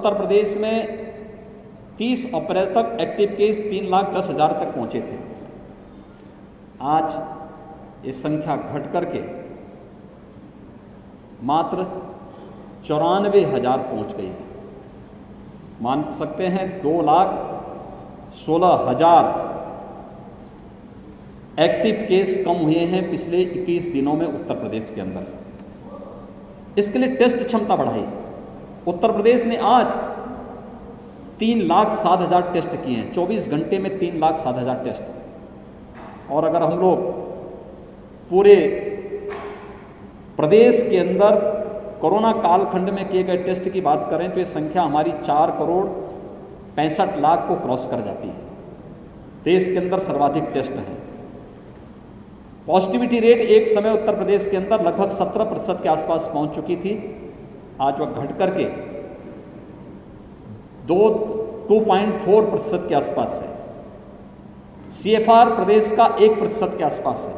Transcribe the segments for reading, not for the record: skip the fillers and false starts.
उत्तर प्रदेश में 30 अप्रैल तक active case 3,10,000 तक पहुंचे थे। आज ये संख्या घट करके मात्र 94,000 पहुंच गई है। मान सकते हैं 2,16,000 एक्टिव केस कम हुए हैं पिछले 21 दिनों में उत्तर प्रदेश के अंदर। इसके लिए टेस्ट क्षमता बढ़ाई। उत्तर प्रदेश ने आज 3,07,000 टेस्ट किए हैं, 24 घंटे में 3,07,000 टेस्ट। और अगर हम लोग पूरे प्रदेश के अंदर कोरोना कालखंड में किए गए टेस्ट की बात करें तो ये संख्या हमारी 4,65,00,000 को क्रॉस कर जाती है। देश के अंदर सर्वाधिक टेस्ट हैं। पॉजिटिविटी रेट एक समय उत्तर प्रदेश के अंदर लगभग 17% के आसपास पहुंच चुकी थी। आज वह घट करके 2.4% के आसपास है। CFR प्रदेश का 1% के आसपास है।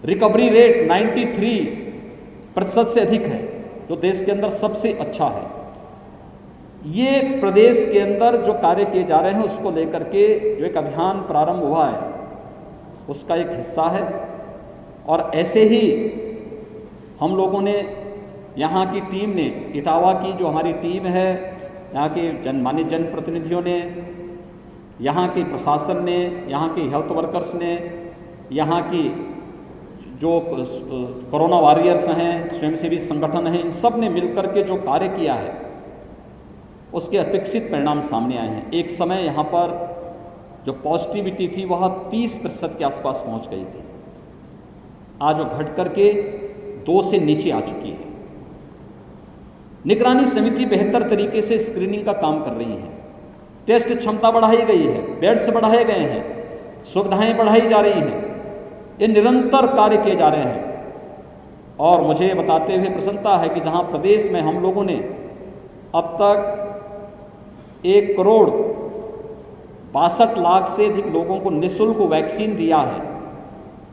रिकवरी रेट 93% से अधिक है, जो देश के अंदर सबसे अच्छा है। ये प्रदेश के अंदर जो कार्य किए जा रहे हैं उसको लेकर के जो एक अभियान प्रारंभ हुआ है उसका एक हिस्सा है। और ऐसे ही हम लोगों ने, यहाँ की टीम ने, इटावा की जो हमारी टीम है, यहाँ के माननीय जनप्रतिनिधियों ने, यहाँ के प्रशासन ने, यहाँ के हेल्थ वर्कर्स ने, यहाँ की जो कोरोना वॉरियर्स हैं, स्वयंसेवी संगठन हैं, इन सब ने मिलकर के जो कार्य किया है उसके अपेक्षित परिणाम सामने आए हैं। एक समय यहाँ पर जो पॉजिटिविटी थी वह 30% के आसपास पहुँच गई थी। आज वो घट करके 2 से नीचे आ चुकी है। निगरानी समिति बेहतर तरीके से स्क्रीनिंग का काम कर रही है। टेस्ट क्षमता बढ़ाई गई है, बेड्स बढ़ाए गए हैं, सुविधाएं बढ़ाई जा रही हैं। ये निरंतर कार्य किए जा रहे हैं। और मुझे बताते हुए प्रसन्नता है कि जहां प्रदेश में हम लोगों ने अब तक 1,62,00,000 से अधिक लोगों को निःशुल्क वैक्सीन दिया है,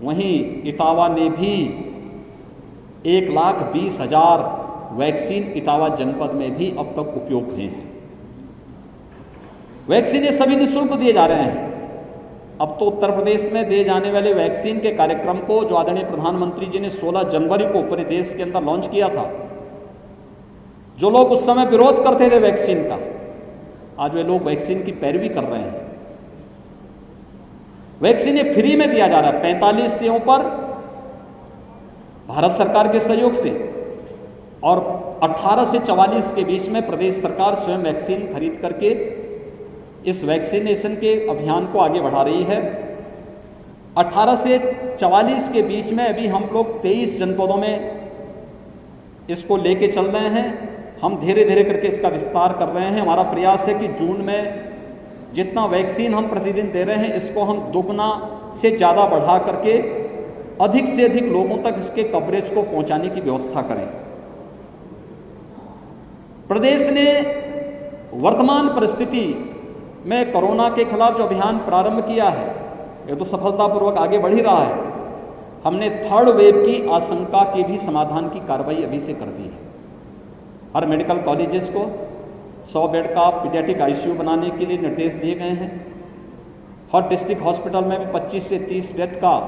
वहीं इटावा ने भी 1,20,000 वैक्सीन इटावा जनपद में भी अब तक उपयोग हुए हैं। वैक्सीन ये सभी निःशुल्क दिए जा रहे हैं। अब तो उत्तर प्रदेश में दिए जाने वाले वैक्सीन के कार्यक्रम को जो आदरणीय प्रधानमंत्री जी ने 16 जनवरी को पूरे देश के अंदर लॉन्च किया था, जो लोग उस समय विरोध करते थे वैक्सीन का, आज वे लोग वैक्सीन की पैरवी कर रहे हैं। वैक्सीन ये फ्री में दिया जा रहा है 45 सेवाओं पर भारत सरकार के सहयोग से, और 18 से 44 के बीच में प्रदेश सरकार स्वयं वैक्सीन खरीद करके इस वैक्सीनेशन के अभियान को आगे बढ़ा रही है। 18 से 44 के बीच में अभी हम लोग 23 जनपदों में इसको लेके चल रहे हैं। हम धीरे धीरे करके इसका विस्तार कर रहे हैं। हमारा प्रयास है कि जून में जितना वैक्सीन हम प्रतिदिन दे रहे हैं इसको हम दुगना से ज़्यादा बढ़ा करके अधिक से अधिक लोगों तक इसके कवरेज को पहुंचाने की व्यवस्था करें। प्रदेश ने वर्तमान परिस्थिति में कोरोना के खिलाफ जो अभियान प्रारंभ किया है ये तो सफलतापूर्वक आगे बढ़ ही रहा है। हमने 3rd वेव की आशंका के भी समाधान की कार्रवाई अभी से कर दी है। हर मेडिकल कॉलेजेस को 100 बेड का पीडियाट्रिक ICU बनाने के लिए निर्देश दिए गए हैं। हर डिस्ट्रिक्ट हॉस्पिटल में भी 25 से 30 बेड का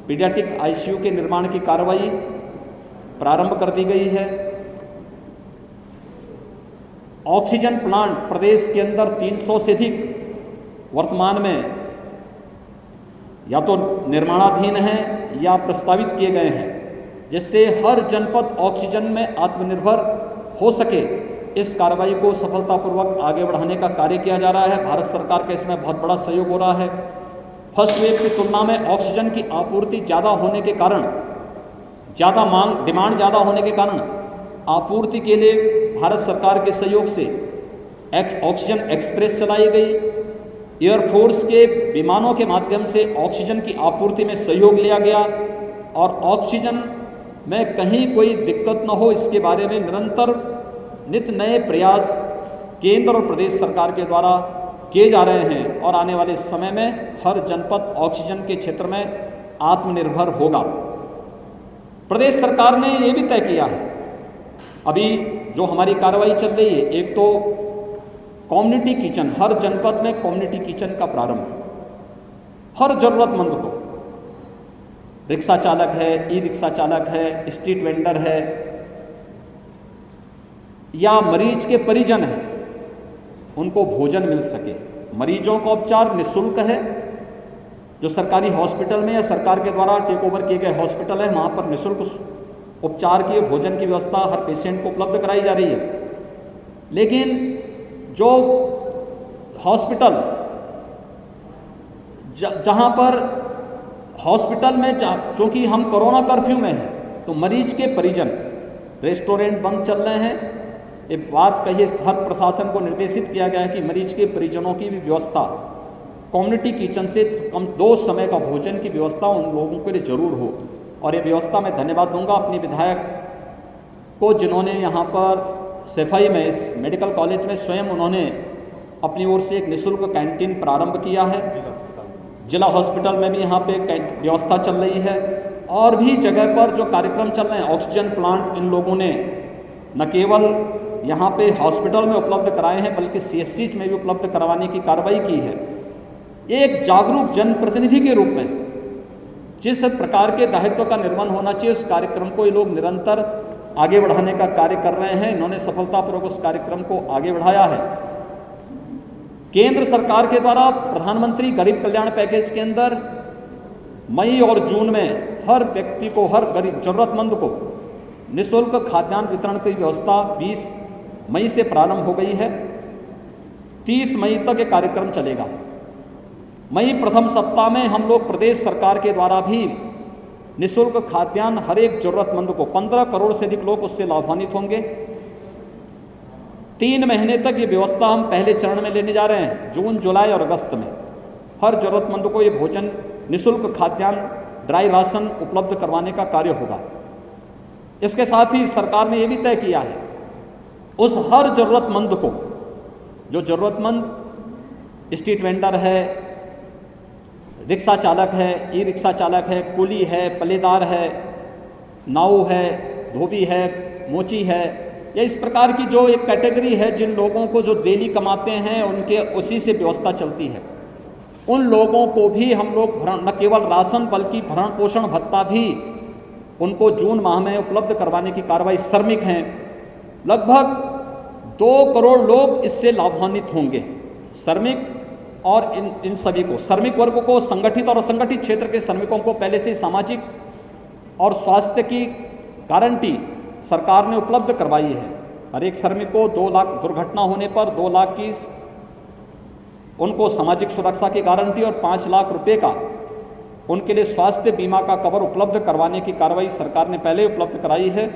पीडियाट्रिक ICU के निर्माण की कार्रवाई प्रारंभ कर दी गई है। ऑक्सीजन प्लांट प्रदेश के अंदर 300 से अधिक वर्तमान में या तो निर्माणाधीन हैं या प्रस्तावित किए गए हैं, जिससे हर जनपद ऑक्सीजन में आत्मनिर्भर हो सके। इस कार्रवाई को सफलतापूर्वक आगे बढ़ाने का कार्य किया जा रहा है। भारत सरकार का इसमें बहुत बड़ा सहयोग हो रहा है। फर्स्ट वेव की तुलना में ऑक्सीजन की आपूर्ति ज़्यादा होने के कारण, डिमांड ज़्यादा होने के कारण आपूर्ति के लिए भारत सरकार के सहयोग से ऑक्सीजन एक्सप्रेस चलाई गई। एयरफोर्स के विमानों के माध्यम से ऑक्सीजन की आपूर्ति में सहयोग लिया गया और ऑक्सीजन में कहीं कोई दिक्कत न हो इसके बारे में निरंतर नित नए प्रयास केंद्र और प्रदेश सरकार के द्वारा किए जा रहे हैं। और आने वाले समय में हर जनपद ऑक्सीजन के क्षेत्र में आत्मनिर्भर होगा। प्रदेश सरकार ने ये भी तय किया है अभी जो हमारी कार्रवाई चल रही है, एक तो कम्युनिटी किचन, हर जनपद में कम्युनिटी किचन का प्रारंभ, हर जरूरतमंद को, रिक्शा चालक है, ई रिक्शा चालक है, स्ट्रीट वेंडर है या मरीज के परिजन हैं, उनको भोजन मिल सके। मरीजों का उपचार निःशुल्क है। जो सरकारी हॉस्पिटल में या सरकार के द्वारा टेक ओवर किए गए हॉस्पिटल है, वहाँ पर निःशुल्क उपचार की, भोजन की व्यवस्था हर पेशेंट को उपलब्ध कराई जा रही है। लेकिन जो हॉस्पिटल जहाँ पर हॉस्पिटल में चूँकि हम कोरोना कर्फ्यू में हैं, तो मरीज के परिजन, रेस्टोरेंट बंद चल रहे हैं। ये बात कहिए, हर प्रशासन को निर्देशित किया गया है कि मरीज के परिजनों की भी व्यवस्था कम्युनिटी किचन से कम 2 समय का भोजन की व्यवस्था उन लोगों के लिए जरूर हो। और ये व्यवस्था मैं धन्यवाद दूंगा अपने विधायक को, जिन्होंने यहाँ पर सफाई में, इस मेडिकल कॉलेज में स्वयं उन्होंने अपनी ओर से एक निःशुल्क कैंटीन प्रारंभ किया है। जिला हॉस्पिटल में भी यहाँ पे व्यवस्था चल रही है और भी जगह पर जो कार्यक्रम चल रहे हैं। ऑक्सीजन प्लांट इन लोगों ने न केवल यहाँ पे हॉस्पिटल में उपलब्ध कराए हैं, बल्कि CSCs में भी उपलब्ध करवाने की कार्रवाई की है। एक जागरूक जनप्रतिनिधि के रूप में जिस प्रकार के दायित्व का निर्वहन होना चाहिए, उस कार्यक्रम को ये लोग निरंतर आगे बढ़ाने का कार्य कर रहे हैं। इन्होंने सफलतापूर्वक उस कार्यक्रम को आगे बढ़ाया है। केंद्र सरकार के द्वारा प्रधानमंत्री गरीब कल्याण पैकेज के अंदर मई और जून में हर व्यक्ति को, हर गरीब जरूरतमंद को निःशुल्क खाद्यान्न वितरण की व्यवस्था 20 मई से प्रारंभ हो गई है। 30 मई तक ये कार्यक्रम चलेगा। मई प्रथम सप्ताह में हम लोग प्रदेश सरकार के द्वारा भी निःशुल्क खाद्यान्न हर एक जरूरतमंद को, 15 करोड़ से अधिक लोग उससे लाभान्वित होंगे। 3 महीने तक ये व्यवस्था हम पहले चरण में लेने जा रहे हैं। जून, जुलाई और अगस्त में हर जरूरतमंद को ये भोजन, निःशुल्क खाद्यान्न, ड्राई राशन उपलब्ध करवाने का कार्य होगा। इसके साथ ही सरकार ने ये भी तय किया है, उस हर जरूरतमंद को, जो जरूरतमंद स्ट्रीट वेंडर है, रिक्शा चालक है, ई रिक्शा चालक है, कुली है, पल्लेदार है, नाऊ है, धोबी है, मोची है, या इस प्रकार की जो एक कैटेगरी है, जिन लोगों को जो डेली कमाते हैं उनके उसी से व्यवस्था चलती है, उन लोगों को भी हम लोग न केवल राशन बल्कि भरण पोषण भत्ता भी उनको जून माह में उपलब्ध करवाने की कार्रवाई। श्रमिक हैं, लगभग 2 करोड़ लोग इससे लाभान्वित होंगे। श्रमिक और इन सभी को, श्रमिक वर्ग को, संगठित और असंगठित क्षेत्र के श्रमिकों को पहले से सामाजिक और स्वास्थ्य की गारंटी सरकार ने उपलब्ध करवाई है। हर एक श्रमिक को 2 लाख, दुर्घटना होने पर 2 लाख की उनको सामाजिक सुरक्षा की गारंटी और 5 लाख रुपए का उनके लिए स्वास्थ्य बीमा का कवर उपलब्ध करवाने की कार्रवाई सरकार ने पहले उपलब्ध कराई है।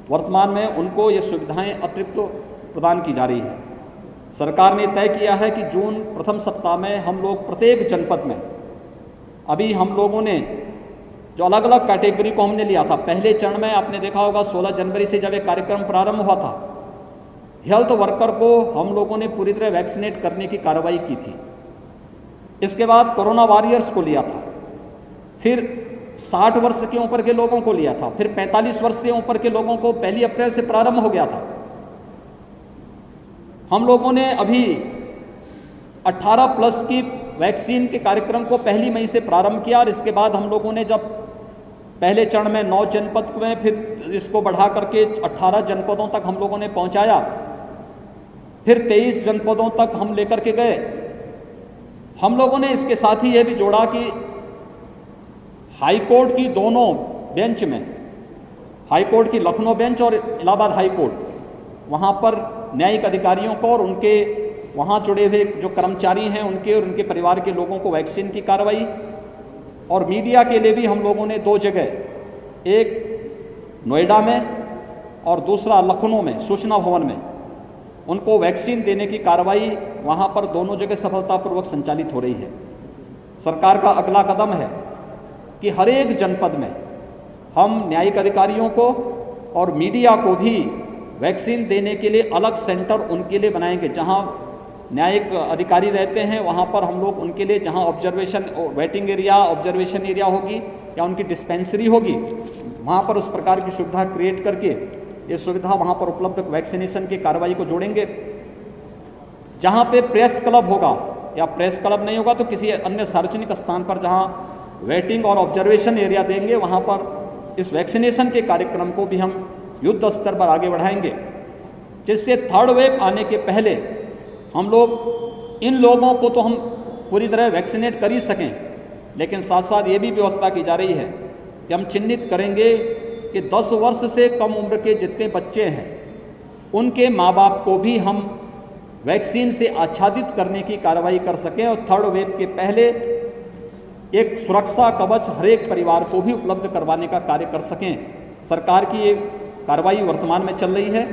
वर्तमान में उनको ये सुविधाएं अतिरिक्त प्रदान की जा रही है। सरकार ने तय किया है कि जून प्रथम सप्ताह में हम लोग प्रत्येक जनपद में, अभी हम लोगों ने जो अलग अलग कैटेगरी को हमने लिया था, पहले चरण में आपने देखा होगा 16 जनवरी से जब एक कार्यक्रम प्रारंभ हुआ था, हेल्थ वर्कर को हम लोगों ने पूरी तरह वैक्सीनेट करने की कार्रवाई की थी। इसके बाद कोरोना वॉरियर्स को लिया था, फिर 60 वर्ष के ऊपर के लोगों को लिया था, फिर 45 वर्ष से ऊपर के लोगों को 1 अप्रैल से प्रारंभ हो गया था। हम लोगों ने अभी 18 प्लस की वैक्सीन के कार्यक्रम को 1 मई से प्रारंभ किया और इसके बाद हम लोगों ने जब पहले चरण में 9 जनपद में, फिर इसको बढ़ा करके 18 जनपदों तक हम लोगों ने पहुंचाया, फिर 23 जनपदों तक हम लेकर के गए। हम लोगों ने इसके साथ ही यह भी जोड़ा कि हाईकोर्ट की दोनों बेंच में, हाईकोर्ट की लखनऊ बेंच और इलाहाबाद हाईकोर्ट, वहाँ पर न्यायिक अधिकारियों को और उनके वहाँ जुड़े हुए जो कर्मचारी हैं उनके और उनके परिवार के लोगों को वैक्सीन की कार्रवाई, और मीडिया के लिए भी हम लोगों ने 2 जगह, एक नोएडा में और दूसरा लखनऊ में सूचना भवन में, उनको वैक्सीन देने की कार्रवाई वहाँ पर दोनों जगह सफलतापूर्वक संचालित हो रही है। सरकार का अगला कदम है कि हर एक जनपद में हम न्यायिक अधिकारियों को और मीडिया को भी वैक्सीन देने के लिए अलग सेंटर उनके लिए बनाएंगे। जहां न्यायिक अधिकारी रहते हैं वहां पर हम लोग उनके लिए, जहां observation waiting area, observation area होगी या उनकी डिस्पेंसरी होगी, वहां पर उस प्रकार की सुविधा क्रिएट करके ये सुविधा वहाँ पर उपलब्ध वैक्सीनेशन की कार्रवाई को जोड़ेंगे। जहाँ पे प्रेस क्लब होगा या प्रेस क्लब नहीं होगा तो किसी अन्य सार्वजनिक स्थान पर जहाँ वेटिंग और ऑब्जर्वेशन एरिया देंगे, वहाँ पर इस वैक्सीनेशन के कार्यक्रम को भी हम युद्ध स्तर पर आगे बढ़ाएंगे, जिससे थर्ड वेव आने के पहले हम लोग इन लोगों को तो हम पूरी तरह वैक्सीनेट कर ही सकें, लेकिन साथ साथ ये भी व्यवस्था की जा रही है कि हम चिन्हित करेंगे कि 10 वर्ष से कम उम्र के जितने बच्चे हैं उनके माँ बाप को भी हम वैक्सीन से आच्छादित करने की कार्रवाई कर सकें और थर्ड वेव के पहले एक सुरक्षा कवच हर एक परिवार को भी उपलब्ध करवाने का कार्य कर सकें। सरकार की ये कार्रवाई वर्तमान में चल रही है।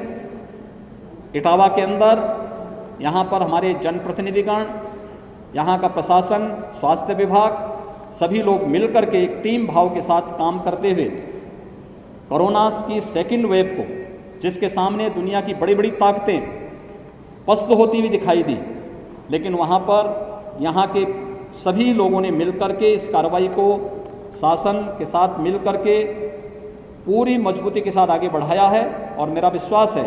इटावा के अंदर यहाँ पर हमारे जनप्रतिनिधिगण, यहाँ का प्रशासन, स्वास्थ्य विभाग, सभी लोग मिलकर के एक टीम भाव के साथ काम करते हुए कोरोना की सेकंड वेव को, जिसके सामने दुनिया की बड़ी बड़ी ताकतें पस्त होती हुई दिखाई दी, लेकिन वहाँ पर यहाँ के सभी लोगों ने मिलकर के इस कार्रवाई को शासन के साथ मिलकर के पूरी मजबूती के साथ आगे बढ़ाया है। और मेरा विश्वास है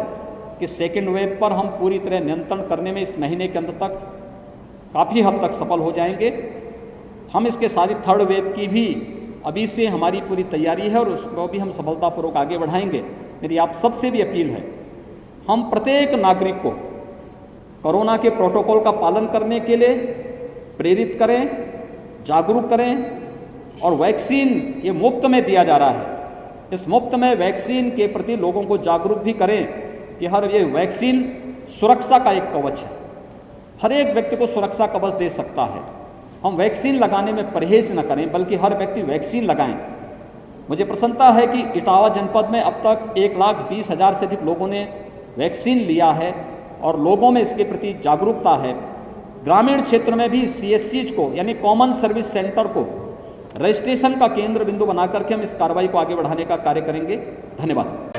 कि सेकेंड वेव पर हम पूरी तरह नियंत्रण करने में इस महीने के अंत तक काफ़ी हद तक सफल हो जाएंगे। हम इसके साथ ही थर्ड वेव की भी अभी से हमारी पूरी तैयारी है और उसको भी हम सफलतापूर्वक आगे बढ़ाएंगे। मेरी आप सबसे भी अपील है, हम प्रत्येक नागरिक को कोरोना के प्रोटोकॉल का पालन करने के लिए प्रेरित करें, जागरूक करें। और वैक्सीन ये मुफ्त में दिया जा रहा है, इस मुफ्त में वैक्सीन के प्रति लोगों को जागरूक भी करें कि हर ये वैक्सीन सुरक्षा का एक कवच है, हर एक व्यक्ति को सुरक्षा कवच दे सकता है। हम वैक्सीन लगाने में परहेज न करें, बल्कि हर व्यक्ति वैक्सीन लगाएं। मुझे प्रसन्नता है कि इटावा जनपद में अब तक 1,20,000 से अधिक लोगों ने वैक्सीन लिया है और लोगों में इसके प्रति जागरूकता है। ग्रामीण क्षेत्र में भी CSCs को यानी कॉमन सर्विस सेंटर को रजिस्ट्रेशन का केंद्र बिंदु बनाकर के हम इस कार्रवाई को आगे बढ़ाने का कार्य करेंगे। धन्यवाद।